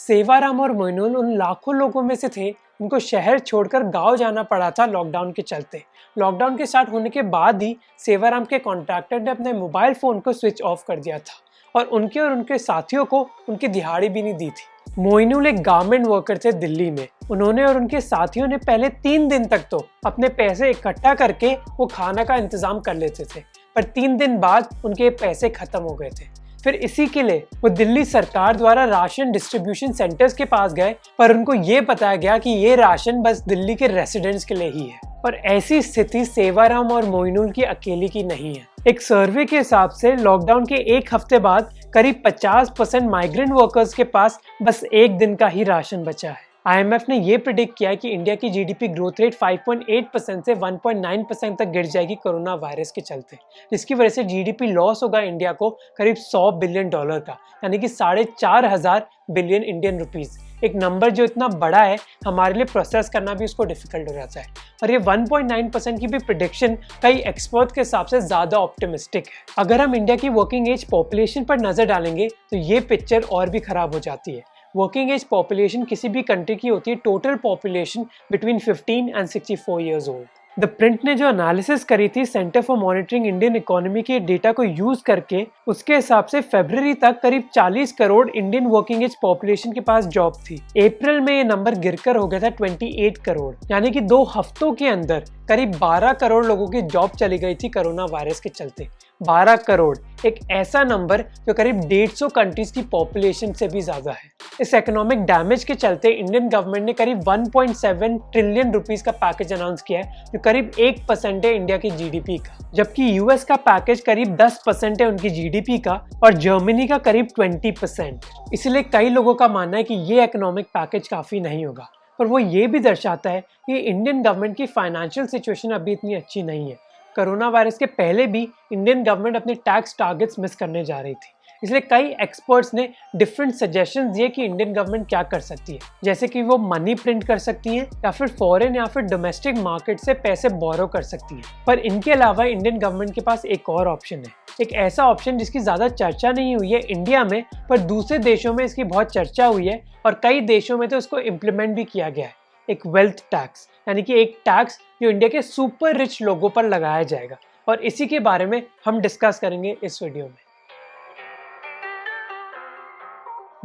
सेवाराम और मोइनुल उन लाखों लोगों में से थे उनको शहर छोड़कर गांव जाना पड़ा था लॉकडाउन के चलते। लॉकडाउन के स्टार्ट होने के बाद ही सेवाराम के कॉन्ट्रैक्टर ने अपने मोबाइल फ़ोन को स्विच ऑफ कर दिया था और उनके साथियों को उनकी दिहाड़ी भी नहीं दी थी। मोइनुल एक गारमेंट वर्कर थे दिल्ली में। उन्होंने और उनके साथियों ने पहले 3 दिन तक तो अपने पैसे इकट्ठा करके वो खाना का इंतज़ाम कर लेते थे, पर 3 दिन बाद उनके पैसे ख़त्म हो गए थे। फिर इसी के लिए वो दिल्ली सरकार द्वारा राशन डिस्ट्रीब्यूशन सेंटर्स के पास गए, पर उनको ये बताया गया कि ये राशन बस दिल्ली के रेसिडेंट्स के लिए ही है। और ऐसी स्थिति सेवाराम और मोइनुल की अकेली की नहीं है। एक सर्वे के हिसाब से लॉकडाउन के 1 हफ्ते बाद करीब 50% माइग्रेंट वर्कर्स के पास बस 1 दिन का ही राशन बचा है। IMF ने यह प्रिडिक्ट किया है कि इंडिया की GDP ग्रोथ रेट 5.8% से 1.9% तक गिर जाएगी कोरोना वायरस के चलते, जिसकी वजह से GDP लॉस होगा इंडिया को करीब $100 बिलियन का, यानी कि 4,500 बिलियन इंडियन रुपीस। एक नंबर जो इतना बड़ा है हमारे लिए प्रोसेस करना भी उसको डिफिकल्ट हो जाता है। और ये 1.9% की भी प्रिडिक्शन कई एक्सपर्ट के हिसाब से ज़्यादा ऑप्टिमिस्टिक है। अगर हम इंडिया की वर्किंग एज पॉपुलेशन पर नज़र डालेंगे तो ये पिक्चर और भी ख़राब हो जाती है। वर्किंग एज पॉपुलेशन किसी भी कंट्री की होती है total population between 15 and 64 years old. The Print ने जो एनालिसिस करी थी Centre for Monitoring Indian Economy के डेटा को यूज करके, उसके हिसाब से फरवरी तक करीब 40 crore Indian working age population के पास जॉब थी। अप्रैल में ये नंबर गिरकर हो गया था 28 करोड़, यानी कि 2 हफ्तों के अंदर करीब 12 करोड़ लोगों की जॉब चली गई थी कोरोना वायरस के चलते। 12 करोड़, एक ऐसा नंबर जो करीब 150 कंट्रीज की पॉपुलेशन से भी ज्यादा है। इस इकोनॉमिक डैमेज के चलते इंडियन गवर्नमेंट ने करीब 1.7 ट्रिलियन रुपीस का पैकेज अनाउंस किया है, जो करीब 1% है इंडिया की GDP का, जबकि US का पैकेज करीब 10% है उनकी GDP का और जर्मनी का करीब 20%। इसलिए कई लोगों का मानना है कि ये इकोनॉमिक पैकेज काफी नहीं होगा, पर वो ये भी दर्शाता है कि इंडियन गवर्नमेंट की फाइनेंशियल सिचुएशन अभी इतनी अच्छी नहीं है। कोरोना वायरस के पहले भी इंडियन गवर्नमेंट अपने टैक्स टारगेट्स मिस करने जा रही थी, इसलिए कई एक्सपर्ट्स ने डिफरेंट सजेशंस दिए कि इंडियन गवर्नमेंट क्या कर सकती है, जैसे कि वो मनी प्रिंट कर सकती है या फिर फॉरेन या फिर डोमेस्टिक मार्केट से पैसे बोरो कर सकती है। पर इनके अलावा इंडियन गवर्नमेंट के पास एक और ऑप्शन है, एक ऐसा ऑप्शन जिसकी ज़्यादा चर्चा नहीं हुई है इंडिया में, पर दूसरे देशों में इसकी बहुत चर्चा हुई है और कई देशों में तो इसको इम्प्लीमेंट भी किया गया है। एक वेल्थ टैक्स, यानी कि एक टैक्स जो इंडिया के सुपर रिच लोगों पर लगाया जाएगा, और इसी के बारे में हम डिस्कस करेंगे इस वीडियो में।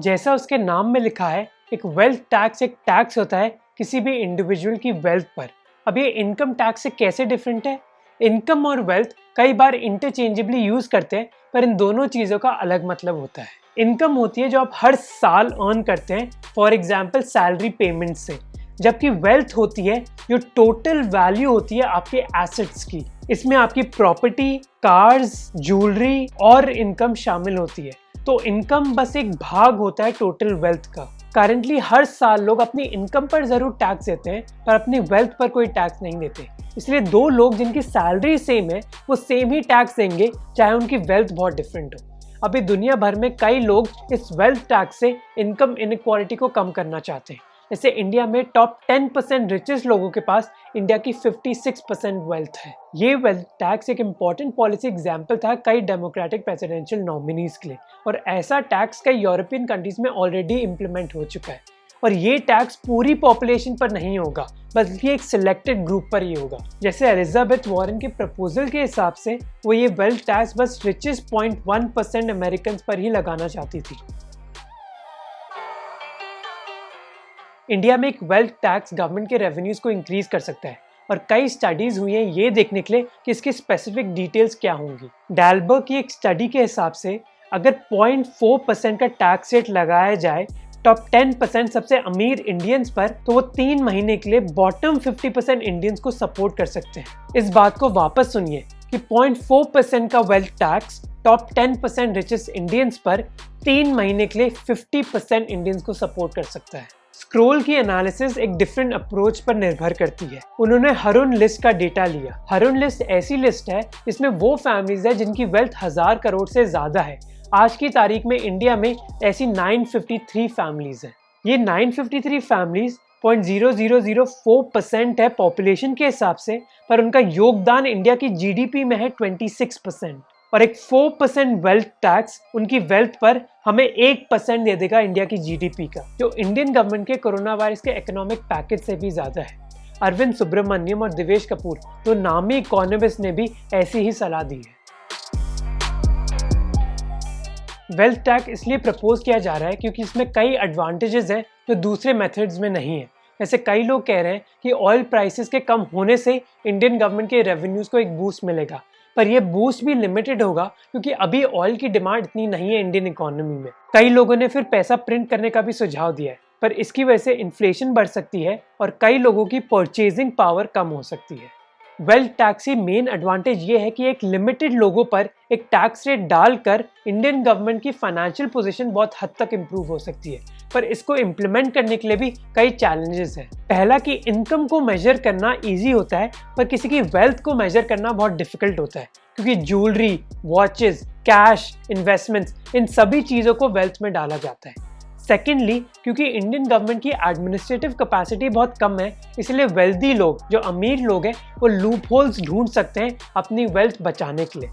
जैसा उसके नाम में लिखा है, एक वेल्थ टैक्स एक टैक्स होता है किसी भी इंडिविजुअल की वेल्थ पर। अब ये इनकम टैक्स से कैसे डिफरेंट है? इनकम और वेल्थ कई बार इंटरचेंजेबली यूज करते हैं, पर इन दोनों चीज़ों का अलग मतलब होता है। इनकम होती है जो आप हर साल अर्न करते हैं, फॉर एग्जाम्पल सैलरी पेमेंट से, जबकि वेल्थ होती है जो टोटल वैल्यू होती है आपके एसेट्स की। इसमें आपकी प्रॉपर्टी, कार्स, ज्वेलरी और इनकम शामिल होती है। तो इनकम बस एक भाग होता है टोटल वेल्थ का। करंटली हर साल लोग अपनी इनकम पर जरूर टैक्स देते हैं, पर अपनी वेल्थ पर कोई टैक्स नहीं देते। इसलिए 2 लोग जिनकी सैलरी सेम है वो सेम ही टैक्स देंगे, चाहे उनकी वेल्थ बहुत डिफरेंट हो। अभी दुनिया भर में कई लोग इस वेल्थ टैक्स से इनकम इनइक्वालिटी को कम करना चाहते हैं। जैसे इंडिया में टॉप 10% रिचेस्ट लोगों के पास इंडिया की 56% वेल्थ है। ये वेल्थ टैक्स एक इम्पॉर्टेंट पॉलिसी एग्जाम्पल था कई डेमोक्रेटिक प्रेसिडेंशियल नॉमिनीज के लिए, और ऐसा टैक्स कई यूरोपियन कंट्रीज में ऑलरेडी इम्प्लीमेंट हो चुका है। और ये टैक्स पूरी पॉपुलेशन पर नहीं होगा, बल्कि एक सिलेक्टेड ग्रुप पर ही होगा। जैसे एलिजाबेथ वॉरेन के प्रपोजल के हिसाब से वो ये वेल्थ टैक्स बस रिचेस्ट 0.1% अमेरिकन पर ही लगाना चाहती थी। इंडिया में एक वेल्थ टैक्स गवर्नमेंट के रेवेन्यूज को इंक्रीज कर सकता है, और कई स्टडीज हुई हैं ये देखने के लिए कि इसकी स्पेसिफिक डिटेल्स क्या होंगी। डैलबर्ग की एक स्टडी के हिसाब से अगर 0.4% का टैक्स रेट लगाया जाए टॉप 10% सबसे अमीर इंडियंस पर, तो वो 3 महीने के लिए बॉटम 50% इंडियंस को सपोर्ट कर सकते हैं। इस बात को वापस सुनिए कि 0.4% का wealth tax top 10% richest Indians पर 3 महीने के लिए 50% इंडियंस को सपोर्ट कर सकता है। स्क्रोल की एनालिसिस एक डिफरेंट अप्रोच पर निर्भर करती है। उन्होंने हरुन लिस्ट का डेटा लिया। हरुन लिस्ट ऐसी लिस्ट है जिसमें वो फैमिलीज है जिनकी वेल्थ 1000 करोड़ से ज्यादा है। आज की तारीख में इंडिया में ऐसी 953 फैमिलीज हैं। ये 953 फैमिलीज 0.0004% है पॉपुलेशन के हिसाब से, पर उनका योगदान इंडिया की GDP में है 26%। और एक 4% वेल्थ टैक्स उनकी वेल्थ पर हमें 1% दे देगा इंडिया की जीडीपी का, जो इंडियन गवर्नमेंट के कोरोना वायरस के इकोनॉमिक पैकेज से भी ज्यादा है। अरविंद सुब्रमण्यम और देवेश कपूर, तो नामी इकोनॉमिस्ट, ने भी ऐसी ही सलाह दी है। वेल्थ टैक्स इसलिए प्रपोज किया जा रहा है क्योंकि इसमें कई एडवांटेजेस हैं जो दूसरे मेथड्स में नहीं है। जैसे कई लोग कह रहे हैं कि ऑयल प्राइसेस के कम होने से इंडियन गवर्नमेंट के रेवेन्यूज को एक बूस्ट मिलेगा, पर यह बूस्ट भी लिमिटेड होगा क्योंकि अभी ऑयल की डिमांड इतनी नहीं है इंडियन इकोनॉमी में। कई लोगों ने फिर पैसा प्रिंट करने का भी सुझाव दिया है, पर इसकी वजह से इन्फ्लेशन बढ़ सकती है और कई लोगों की परचेजिंग पावर कम हो सकती है। वेल्थ टैक्स की मेन एडवांटेज ये है कि एक लिमिटेड लोगों पर एक टैक्स रेट डालकर इंडियन गवर्नमेंट की फाइनेंशियल पोजीशन बहुत हद तक इंप्रूव हो सकती है, पर इसको इम्प्लीमेंट करने के लिए भी कई चैलेंजेस हैं। पहला कि इनकम को मेजर करना इजी होता है, पर किसी की वेल्थ को मेजर करना बहुत डिफिकल्ट होता है, क्योंकि ज्वेलरी, वॉचेस, कैश, इन्वेस्टमेंट्स, इन सभी चीज़ों को वेल्थ में डाला जाता है। सेकेंडली, क्योंकि इंडियन गवर्नमेंट की एडमिनिस्ट्रेटिव कैपेसिटी बहुत कम है, इसलिए वेल्दी लोग, जो अमीर लोग हैं, वो लूप होल्स ढूंढ सकते हैं अपनी वेल्थ बचाने के लिए।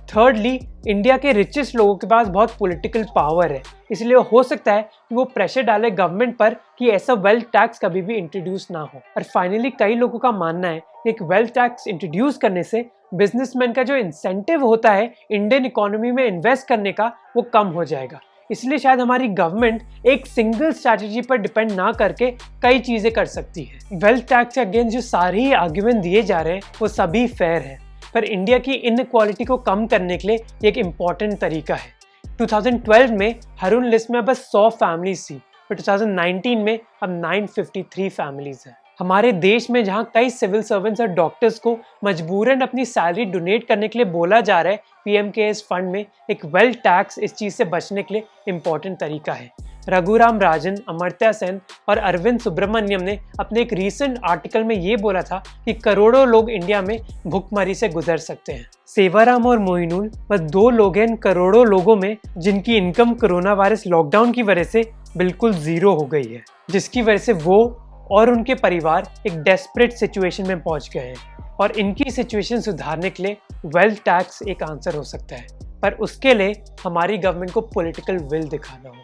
थर्डली, इंडिया के रिचेस्ट लोगों के पास बहुत पॉलिटिकल पावर है, इसलिए हो सकता है कि वो प्रेशर डाले गवर्नमेंट पर कि ऐसा वेल्थ टैक्स कभी भी इंट्रोड्यूस ना हो। और फाइनली, कई लोगों का मानना है कि एक वेल्थ टैक्स इंट्रोड्यूस करने से बिजनेसमैन का जो इंसेंटिव होता है इंडियन इकोनॉमी में इन्वेस्ट करने का, वो कम हो जाएगा। इसलिए शायद हमारी गवर्नमेंट एक सिंगल स्ट्रैटेजी पर डिपेंड ना करके कई चीजें कर सकती है। वेल्थ टैक्स के अगेंस्ट जो सारे ही आर्ग्यूमेंट दिए जा रहे हैं वो सभी फेयर हैं, पर इंडिया की इनइक्वालिटी को कम करने के लिए ये एक इम्पॉर्टेंट तरीका है। 2012 में हरून लिस्ट में बस 100 फैमिलीज थी, पर 2019 में अब 953 फैमिलीज हैं। हमारे देश में जहाँ कई सिविल सर्वेंट्स और डॉक्टर्स को मजबूरन अपनी सैलरी डोनेट करने के लिए बोला जा रहा है पीएम केयर्स फंड में, एक वेल्थ टैक्स इस चीज़ से बचने के लिए इम्पॉर्टेंट तरीका है। रघुराम राजन, अमर्त्य सेन और अरविंद सुब्रमण्यम ने अपने एक रीसेंट आर्टिकल में ये बोला था कि करोड़ों लोग इंडिया में भुखमरी से गुजर सकते हैं। सेवाराम और मोइनुल बस 2 लोग हैं इन करोड़ों लोगों में जिनकी इनकम कोरोना वायरस लॉकडाउन की वजह से बिल्कुल जीरो हो गई है, जिसकी वजह से वो और उनके परिवार एक डेस्परेट सिचुएशन में पहुंच गए हैं। और इनकी सिचुएशन सुधारने के लिए वेल्थ टैक्स एक आंसर हो सकता है, पर उसके लिए हमारी गवर्नमेंट को पॉलिटिकल विल दिखाना होगा।